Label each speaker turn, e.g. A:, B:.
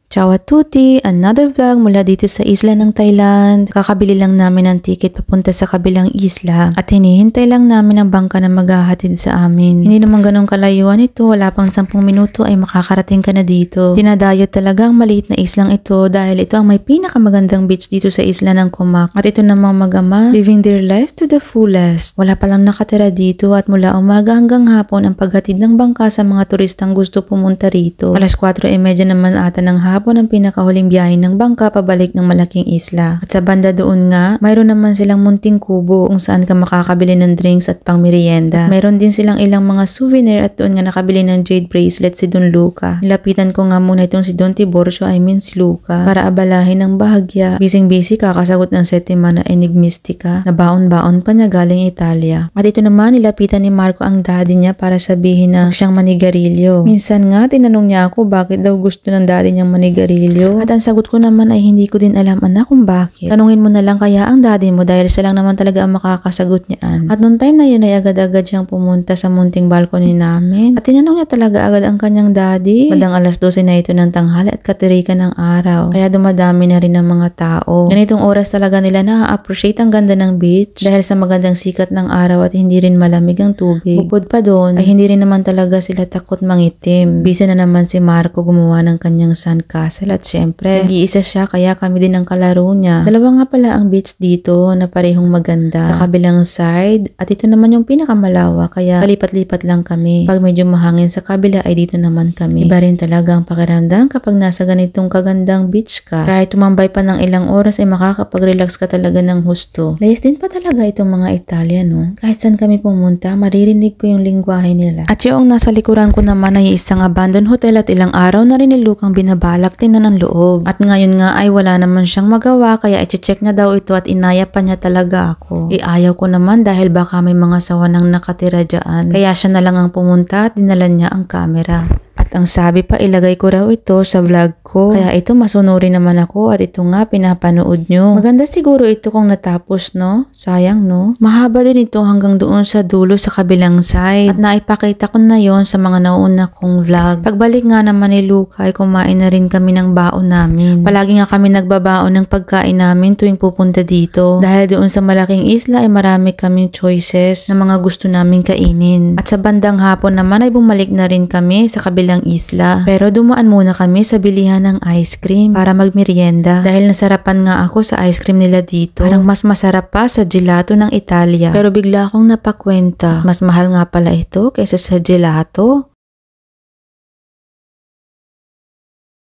A: Ciao a tutti! Another vlog mula dito sa isla ng Thailand. Kakabili lang namin ng ticket papunta sa kabilang isla at hinihintay lang namin ang bangka na maghahatid sa amin. Hindi naman ganun kalayuan ito, wala pang 10 minuto ay makakarating ka na dito. Dinadayo talaga ang maliit na islang ito dahil ito ang may pinakamagandang beach dito sa isla ng Comox. At ito namang mag-ama, living their life to the fullest. Wala palang nakatira dito at mula umaga hanggang hapon ang paghatid ng bangka sa mga turistang gusto pumunta rito. Alas 4:30 naman ata ng hapon ang pinakahuling biyahe ng bangka pabalik ng malaking isla. At sa banda doon nga, mayroon naman silang munting kubo kung saan ka makakabili ng drinks at pang merienda. Mayroon din silang ilang mga souvenir at doon nga nakabili ng jade bracelet si Don Luca. Nilapitan ko nga muna itong si Don Tiborcio, si Luca, para abalahin ng bahagya. Busy kakasagot ng setima na enigmistika na baon-baon pa niya galing Italia. At ito naman nilapitan ni Marco ang daddy niya para sabihin na siyang manigarilyo. Minsan nga tinanong niya ako bakit daw gusto ng daddy niyang manigarilyo. At ang sagot ko naman ay hindi ko din alam anak kung bakit. Tanungin mo na lang kaya ang daddy mo dahil siya lang naman talaga ang makakasagot niyan. At noong time na yun ay agad-agad siyang pumunta sa munting balcony namin. At tinanong niya talaga agad ang kanyang daddy. Bandang alas 12 na ito ng tanghali at katirikan ng araw. Kaya dumadami na rin ang mga tao. Ganitong oras talaga nila na-appreciate ang ganda ng beach dahil sa magandang sikat ng araw at hindi rin malamig ang tubig. Bukod pa doon ay hindi rin naman talaga sila takot mangitim. Busy na naman si Marco gumawa ng kanyang sandcastle at syempre nag-iisa siya kaya kami din ang kalaro niya. Dalawa nga pala ang beach dito na parehong maganda sa kabilang side at ito naman yung pinakamalawa kaya palipat-lipat lang kami. Pag medyo mahangin sa kabila ay dito naman kami. Iba rin talaga ang pakiramdam kapag nasa ganitong kagandang beach ka. Kahit tumambay pa ng ilang oras ay makakapag-relax ka talaga ng husto. Layas din pa talaga itong mga Italian, no? Kahit saan kami pumunta, maririnig ko yung lingwahe nila. At yung nasa likuran ko naman ay isang abandoned hotel at ilang araw na rin ni Lucang binabalak tingnan ang loob. At ngayon nga ay wala naman siyang magawa kaya i-check na daw ito at inaya pa niya talaga ako. Iayaw ko naman dahil baka may mga sawanang nakatira dyan. Kaya siya na lang ang pumunta at dinala niya ang camera. At ang sabi pa ilagay ko raw ito sa vlog ko. Kaya ito masunurin naman ako at ito nga pinapanood nyo. Maganda siguro ito kung natapos, no? Sayang, no? Mahaba din ito hanggang doon sa dulo sa kabilang side. At naipakita ko na yon sa mga nauna kong vlog. Pagbalik nga naman ni Luca ay kumain na rin kami ng baon namin. Palagi nga kami nagbabaon ng pagkain namin tuwing pupunta dito. Dahil doon sa malaking isla ay marami kaming choices na mga gusto namin kainin. At sa bandang hapon naman ay bumalik na rin kami sa kabilang isla. Pero dumaan muna kami sa bilihan ng ice cream para magmerienda dahil nasarapan nga ako sa ice cream nila dito. Parang mas masarap pa sa gelato ng Italia. Pero bigla akong napakwenta. Mas mahal nga pala ito kaysa sa gelato.